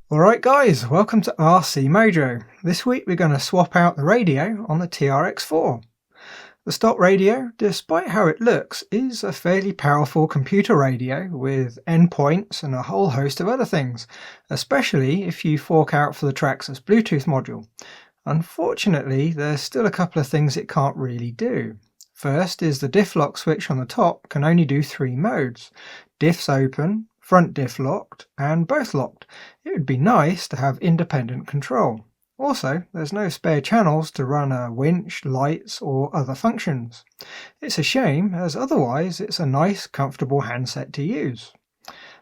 Alright guys, welcome to RC Mojo. This week we're going to swap out the radio on the TRX-4. The stock radio, despite how it looks, is a fairly powerful computer radio with endpoints and a whole host of other things, especially if you fork out for the Traxxas Bluetooth module. Unfortunately, there's still a couple of things it can't really do. First is the diff lock switch on the top can only do 3 modes: diffs open, front diff locked, and both locked. It would be nice to have independent control. Also, there's no spare channels to run a winch, lights, or other functions. It's a shame, as otherwise it's a nice, comfortable handset to use.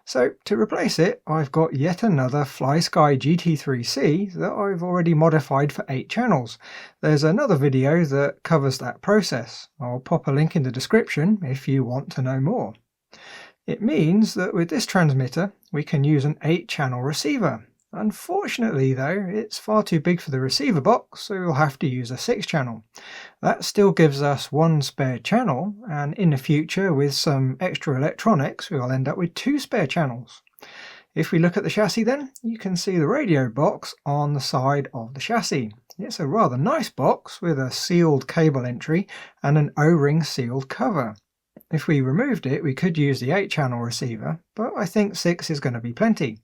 So to replace it, I've got yet another FlySky GT3C that I've already modified for 8 channels. There's another video that covers that process. I'll pop a link in the description if you want to know more. It means that with this transmitter we can use an 8-channel receiver. Unfortunately though, it's far too big for the receiver box, so we'll have to use a 6-channel. That still gives us 1 spare channel, and in the future with some extra electronics we'll end up with 2 spare channels. If we look at the chassis then, you can see the radio box on the side of the chassis. It's a rather nice box with a sealed cable entry and an O-ring sealed cover. If we removed it, we could use the 8-channel receiver, but I think 6 is going to be plenty.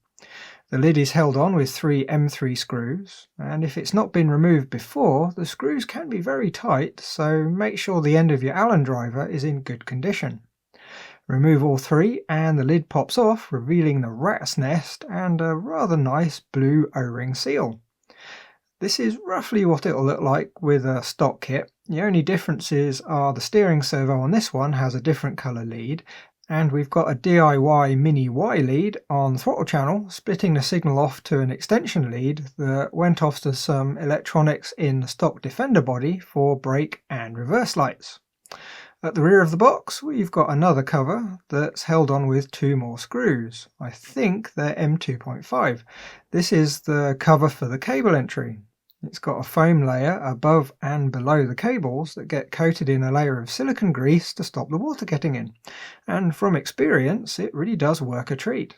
The lid is held on with 3 M3 screws, and if it's not been removed before, the screws can be very tight, so make sure the end of your Allen driver is in good condition. Remove all 3 and the lid pops off, revealing the rat's nest and a rather nice blue O-ring seal. This is roughly what it will look like with a stock kit. The only differences are the steering servo on this one has a different colour lead, and we've got a DIY mini Y lead on the throttle channel, splitting the signal off to an extension lead that went off to some electronics in the stock Defender body for brake and reverse lights. At the rear of the box we've got another cover that's held on with 2 more screws. I think they're M2.5. This is the cover for the cable entry. It's got a foam layer above and below the cables that get coated in a layer of silicone grease to stop the water getting in. And from experience, it really does work a treat.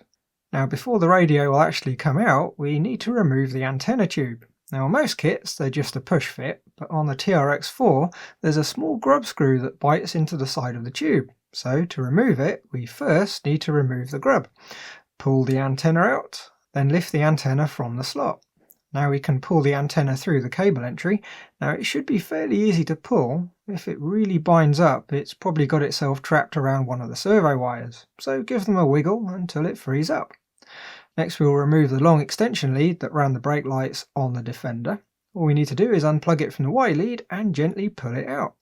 Now, before the radio will actually come out, we need to remove the antenna tube. Now, on most kits, they're just a push fit, but on the TRX-4, there's a small grub screw that bites into the side of the tube. So to remove it, we first need to remove the grub. Pull the antenna out, then lift the antenna from the slot. Now we can pull the antenna through the cable entry. Now it should be fairly easy to pull. If it really binds up, it's probably got itself trapped around one of the servo wires, so give them a wiggle until it frees up. Next we'll remove the long extension lead that ran the brake lights on the Defender. All we need to do is unplug it from the Y lead and gently pull it out.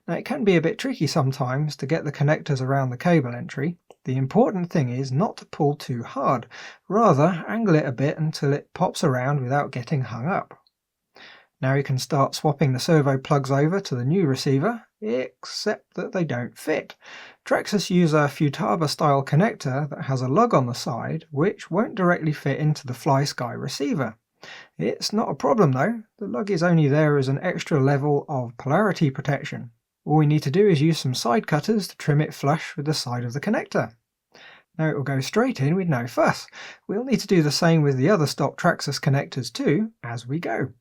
Now it can be a bit tricky sometimes to get the connectors around the cable entry. The important thing is not to pull too hard, rather angle it a bit until it pops around without getting hung up. Now you can start swapping the servo plugs over to the new receiver, except that they don't fit. Traxxas use a Futaba style connector that has a lug on the side which won't directly fit into the FlySky receiver. It's not a problem though, the lug is only there as an extra level of polarity protection. All we need to do is use some side cutters to trim it flush with the side of the connector. Now it will go straight in with no fuss. We'll need to do the same with the other stock Traxxas connectors too as we go.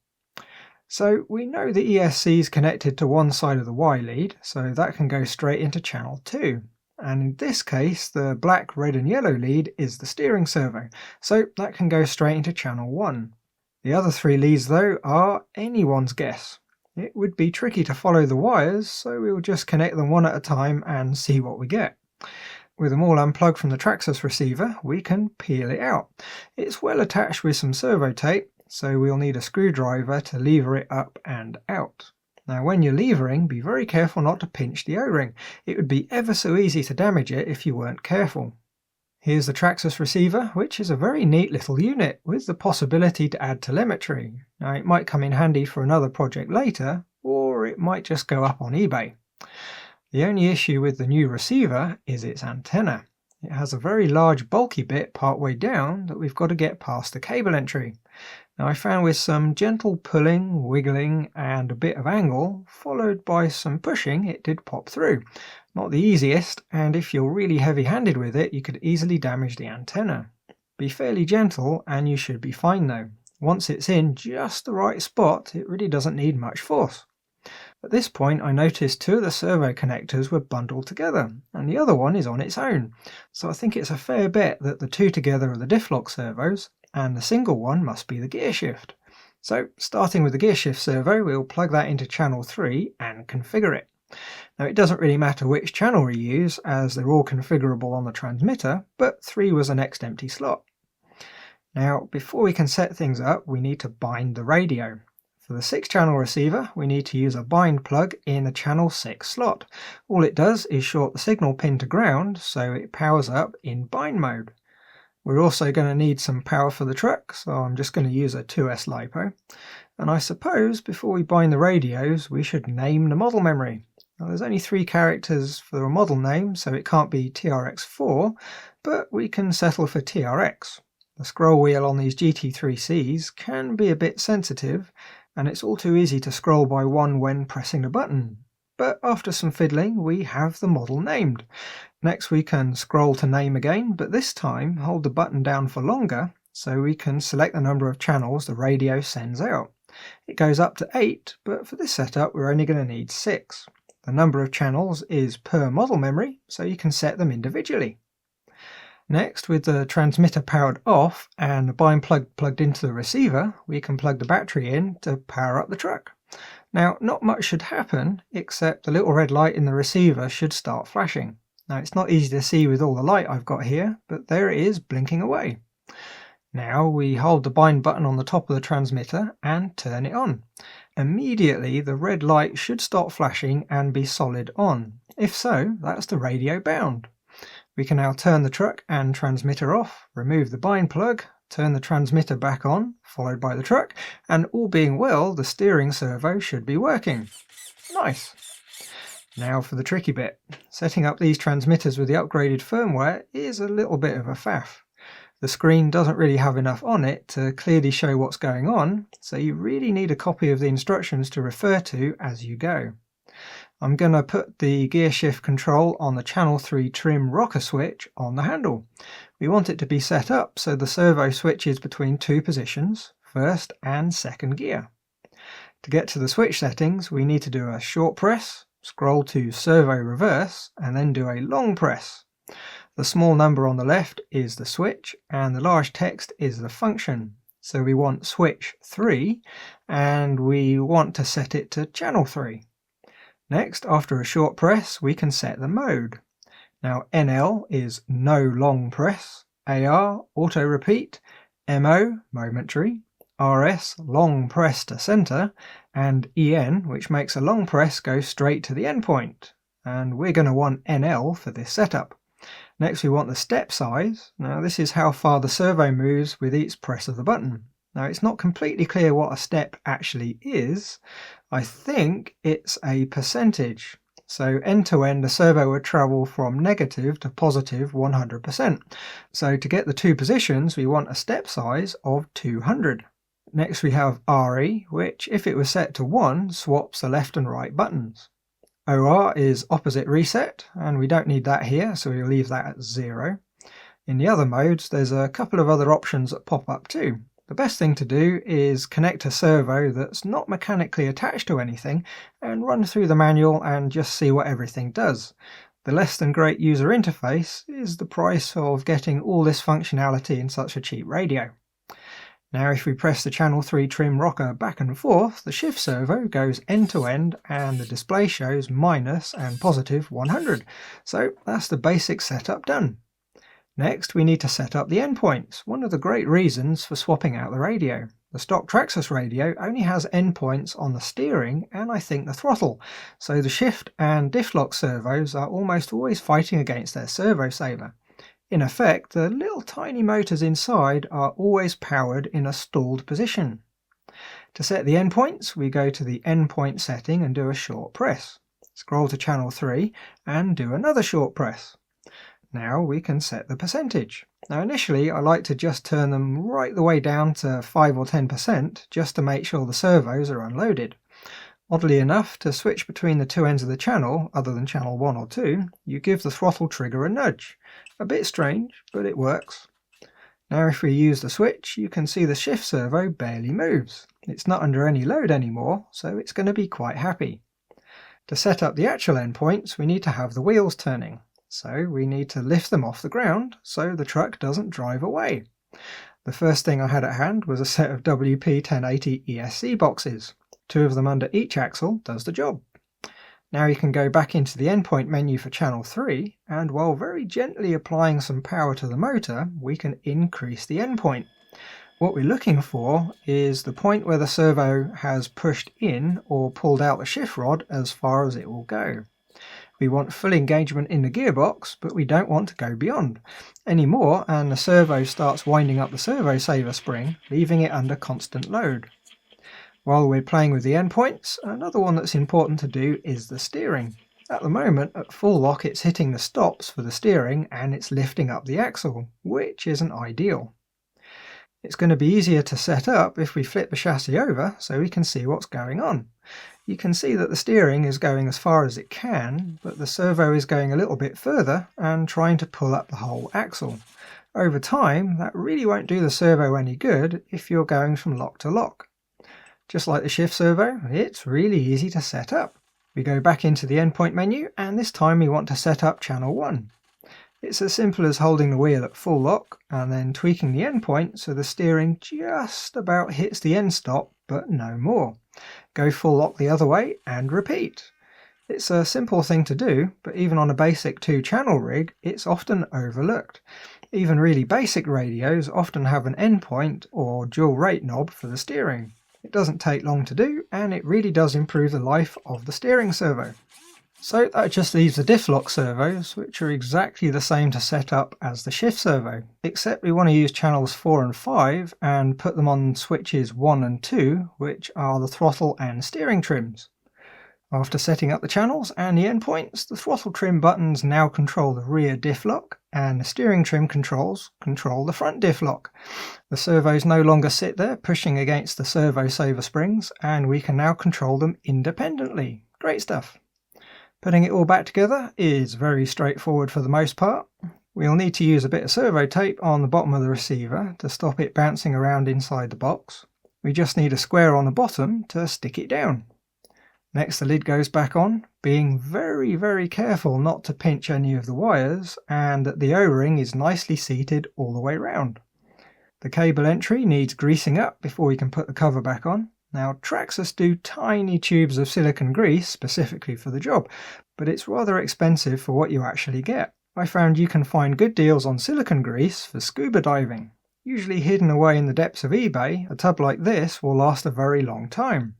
So we know the ESC is connected to one side of the Y lead, so that can go straight into channel 2. And in this case the black, red and yellow lead is the steering servo, so that can go straight into channel 1. The other 3 leads though are anyone's guess. It would be tricky to follow the wires, so we'll just connect them one at a time and see what we get. With them all unplugged from the Traxxas receiver, we can peel it out. It's well attached with some servo tape, so we'll need a screwdriver to lever it up and out. Now when you're levering, be very careful not to pinch the O-ring. It would be ever so easy to damage it if you weren't careful. Here's the Traxxas receiver, which is a very neat little unit with the possibility to add telemetry. Now it might come in handy for another project later, or it might just go up on eBay. The only issue with the new receiver is its antenna. It has a very large bulky bit partway down that we've got to get past the cable entry. Now I found with some gentle pulling, wiggling and a bit of angle, followed by some pushing, it did pop through. Not the easiest, and if you're really heavy-handed with it, you could easily damage the antenna. Be fairly gentle and you should be fine though. Once it's in just the right spot, it really doesn't need much force. At this point I noticed two of the servo connectors were bundled together and the other one is on its own, so I think it's a fair bet that the two together are the diff lock servos and the single one must be the gear shift. So starting with the gear shift servo, we'll plug that into channel 3 and configure it. Now it doesn't really matter which channel we use as they're all configurable on the transmitter, but 3 was the next empty slot. Now before we can set things up we need to bind the radio. For the 6-channel receiver, we need to use a bind plug in the channel 6 slot. All it does is short the signal pin to ground, so it powers up in bind mode. We're also going to need some power for the truck, so I'm just going to use a 2S LiPo. And I suppose before we bind the radios, we should name the model memory. Now, there's only 3 characters for a model name, so it can't be TRX-4, but we can settle for TRX. The scroll wheel on these GT3Cs can be a bit sensitive, and it's all too easy to scroll by one when pressing the button. But after some fiddling, we have the model named. Next we can scroll to name again, but this time hold the button down for longer so we can select the number of channels the radio sends out. It goes up to 8, but for this setup we're only going to need 6. The number of channels is per model memory, so you can set them individually. Next, with the transmitter powered off and the bind plug plugged into the receiver, we can plug the battery in to power up the truck. Now, not much should happen, except the little red light in the receiver should start flashing. Now, it's not easy to see with all the light I've got here, but there it is blinking away. Now, we hold the bind button on the top of the transmitter and turn it on. Immediately, the red light should start flashing and be solid on. If so, that's the radio bound. We can now turn the truck and transmitter off, remove the bind plug, turn the transmitter back on, followed by the truck, and all being well, the steering servo should be working. Nice! Now for the tricky bit. Setting up these transmitters with the upgraded firmware is a little bit of a faff. The screen doesn't really have enough on it to clearly show what's going on, so you really need a copy of the instructions to refer to as you go. I'm going to put the gear shift control on the channel 3 trim rocker switch on the handle. We want it to be set up so the servo switches between 2 positions, first and second gear. To get to the switch settings we need to do a short press, scroll to servo reverse and then do a long press. The small number on the left is the switch and the large text is the function. So we want switch 3 and we want to set it to channel 3. Next, after a short press, we can set the mode. Now NL is no long press, AR auto repeat, MO momentary, RS long press to center, and EN which makes a long press go straight to the endpoint. And we're going to want NL for this setup. Next we want the step size. Now this is how far the servo moves with each press of the button. Now it's not completely clear what a step actually is. I think it's a percentage. So end to end the servo would travel from negative to positive 100%. So to get the 2 positions we want a step size of 200. Next we have RE, which if it was set to 1 swaps the left and right buttons. OR is opposite reset and we don't need that here, so we'll leave that at 0. In the other modes there's a couple of other options that pop up too. The best thing to do is connect a servo that's not mechanically attached to anything and run through the manual and just see what everything does. The less than great user interface is the price of getting all this functionality in such a cheap radio. Now if we press the channel 3 trim rocker back and forth, the shift servo goes end to end and the display shows minus and positive 100. So that's the basic setup done. Next we need to set up the endpoints, one of the great reasons for swapping out the radio. The stock Traxxas radio only has endpoints on the steering and I think the throttle, so the shift and diff lock servos are almost always fighting against their servo saver. In effect, the little tiny motors inside are always powered in a stalled position. To set the endpoints, we go to the endpoint setting and do a short press. Scroll to channel 3 and do another short press. Now we can set the percentage. Now initially I like to just turn them right the way down to 5 or 10% just to make sure the servos are unloaded. Oddly enough, to switch between the 2 ends of the channel, other than channel 1 or 2, you give the throttle trigger a nudge. A bit strange, but it works. Now if we use the switch, you can see the shift servo barely moves. It's not under any load anymore, so it's going to be quite happy. To set up the actual endpoints, we need to have the wheels turning. So we need to lift them off the ground so the truck doesn't drive away. The first thing I had at hand was a set of WP1080 ESC boxes. 2 of them under each axle does the job. Now you can go back into the endpoint menu for channel 3, and while very gently applying some power to the motor, we can increase the endpoint. What we're looking for is the point where the servo has pushed in or pulled out the shift rod as far as it will go. We want full engagement in the gearbox, but we don't want to go beyond any more, and the servo starts winding up the servo saver spring, leaving it under constant load. While we're playing with the endpoints, another one that's important to do is the steering. At the moment, at full lock, it's hitting the stops for the steering and it's lifting up the axle, which isn't ideal. It's going to be easier to set up if we flip the chassis over so we can see what's going on. You can see that the steering is going as far as it can, but the servo is going a little bit further and trying to pull up the whole axle. Over time, that really won't do the servo any good if you're going from lock to lock. Just like the shift servo, it's really easy to set up. We go back into the endpoint menu, and this time we want to set up channel 1. It's as simple as holding the wheel at full lock and then tweaking the endpoint so the steering just about hits the end stop, but no more. Go full lock the other way and repeat. It's a simple thing to do, but even on a basic 2-channel rig, it's often overlooked. Even really basic radios often have an endpoint or dual rate knob for the steering. It doesn't take long to do, and it really does improve the life of the steering servo. So that just leaves the diff lock servos, which are exactly the same to set up as the shift servo, except we want to use channels 4 and 5 and put them on switches 1 and 2, which are the throttle and steering trims. After setting up the channels and the endpoints, the throttle trim buttons now control the rear diff lock, and the steering trim controls control the front diff lock. The servos no longer sit there pushing against the servo saver springs, and we can now control them independently. Great stuff. Putting it all back together is very straightforward for the most part. We'll need to use a bit of servo tape on the bottom of the receiver to stop it bouncing around inside the box. We just need a square on the bottom to stick it down. Next, the lid goes back on, being very careful not to pinch any of the wires, and that the O-ring is nicely seated all the way round. The cable entry needs greasing up before we can put the cover back on. Now, Traxxas do tiny tubes of silicone grease specifically for the job, but it's rather expensive for what you actually get. I found you can find good deals on silicone grease for scuba diving. Usually hidden away in the depths of eBay, a tub like this will last a very long time.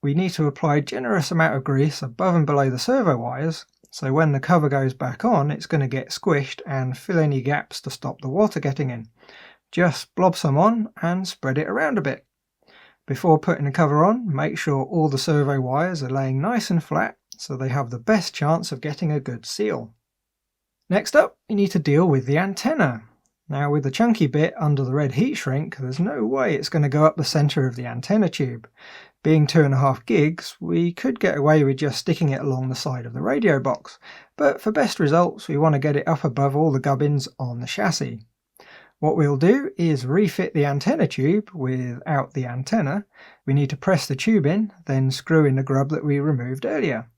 We need to apply a generous amount of grease above and below the servo wires, so when the cover goes back on, it's going to get squished and fill any gaps to stop the water getting in. Just blob some on and spread it around a bit. Before putting the cover on, make sure all the servo wires are laying nice and flat so they have the best chance of getting a good seal. Next up, you need to deal with the antenna. Now, with the chunky bit under the red heat shrink, there's no way it's going to go up the centre of the antenna tube. Being 2.5 gigs, we could get away with just sticking it along the side of the radio box, but for best results we want to get it up above all the gubbins on the chassis. What we'll do is refit the antenna tube without the antenna. We need to press the tube in, then screw in the grub that we removed earlier.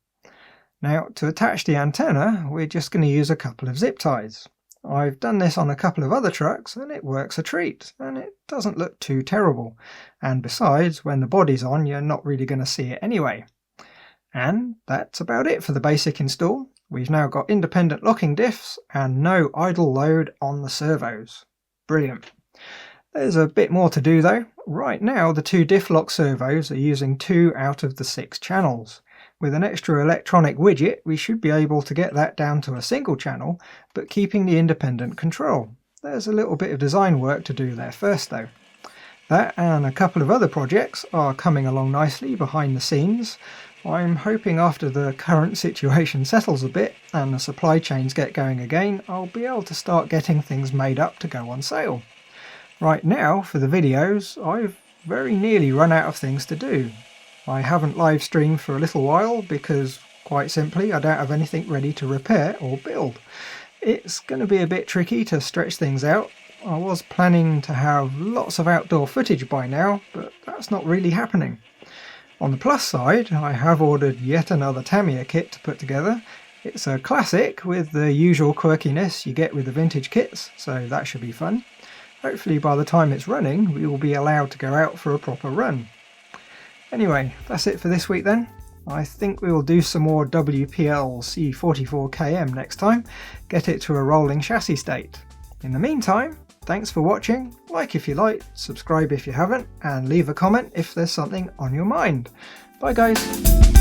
Now, to attach the antenna, we're just going to use a couple of zip ties. I've done this on a couple of other trucks and it works a treat, and it doesn't look too terrible. And besides, when the body's on, you're not really going to see it anyway. And that's about it for the basic install. We've now got independent locking diffs and no idle load on the servos. Brilliant. There's a bit more to do though. Right now the 2 diff lock servos are using 2 out of the 6 channels. With an extra electronic widget, we should be able to get that down to a single channel, but keeping the independent control. There's a little bit of design work to do there first though. That and a couple of other projects are coming along nicely behind the scenes. I'm hoping after the current situation settles a bit and the supply chains get going again, I'll be able to start getting things made up to go on sale. Right now, for the videos, I've very nearly run out of things to do. I haven't live streamed for a little while because, quite simply, I don't have anything ready to repair or build. It's going to be a bit tricky to stretch things out. I was planning to have lots of outdoor footage by now, but that's not really happening. On the plus side, I have ordered yet another Tamiya kit to put together. It's a classic with the usual quirkiness you get with the vintage kits, so that should be fun. Hopefully by the time it's running, we will be allowed to go out for a proper run. Anyway, that's it for this week then. I think we will do some more WPL C44KM next time, get it to a rolling chassis state. In the meantime, thanks for watching, like if you like, subscribe if you haven't, and leave a comment if there's something on your mind. Bye guys!